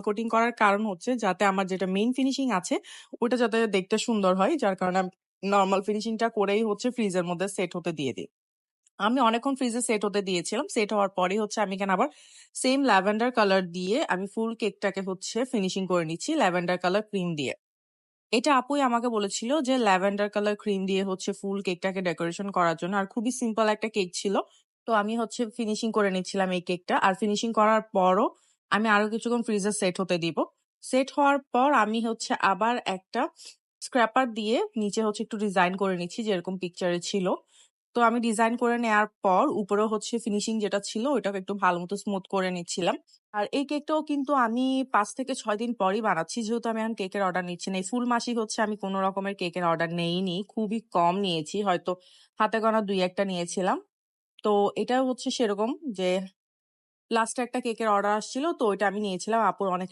Coating করার কারণ হচ্ছে যাতে আমার যেটা মেইন ফিনিশিং আছে ওটা যাতে দেখতে সুন্দর হয়। যার কারণে আমি নরমাল ফিনিশিংটা করেই হচ্ছে ফ্রিজের মধ্যে সেট হতে দিয়ে দিই। আমি অনেকক্ষণ ফ্রিজে সেট হতে দিয়েছিলাম। সেট হওয়ার পরেই হচ্ছে আমি এখানে আবার সেম ল্যাভেন্ডার কালার দিয়ে আমি ফুল কেকটাকে হচ্ছে ফিনিশিং করে নিচ্ছি ল্যাভেন্ডার কালার ক্রিম দিয়ে। এটা আপুই আমাকে বলেছিল যে ল্যাভেন্ডার কালার ক্রিম দিয়ে হচ্ছে ফুল কেকটাকে ডেকোরেশন করার জন্য। আর খুবই সিম্পল একটা কেক ছিল। তো আমি হচ্ছে ফিনিশিং করে নিচ্ছিলাম এই কেকটা। আর ফিনিশিং করার পরও আমি আরো কিছুক্ষণ ফ্রিজে সেট হতে দিব। সেট হওয়ার পর আমি হচ্ছে আবার একটা স্ক্র্যাপার দিয়ে নিচে হচ্ছে একটু ডিজাইন করে নিচ্ছি যেরকম পিকচারে ছিল। তো আমি ডিজাইন করে নেয়ার পর উপরেও হচ্ছে ফিনিশিং যেটা ছিল ওইটাকে একটু ভালো মতো স্মুথ করে নিচ্ছিলাম। আর এই কেকটাও কিন্তু আমি ৫ থেকে ৬ দিন পরই বানাচ্ছি। যেহেতু আমি এখন কেকের অর্ডার নিচ্ছি না। এই ফুল মাসিক হচ্ছে আমি কোন রকমের কেকের অর্ডার নেইনি। খুবই কম নিয়েছি। হয়তো হাতে গোনা ২-১ টা নিয়েছিলাম। তো এটাও হচ্ছে সেরকম যে লাস্টে একটা কেকের অর্ডার আসছিল। তো ওইটা আমি নিয়েছিলাম। আপুর অনেক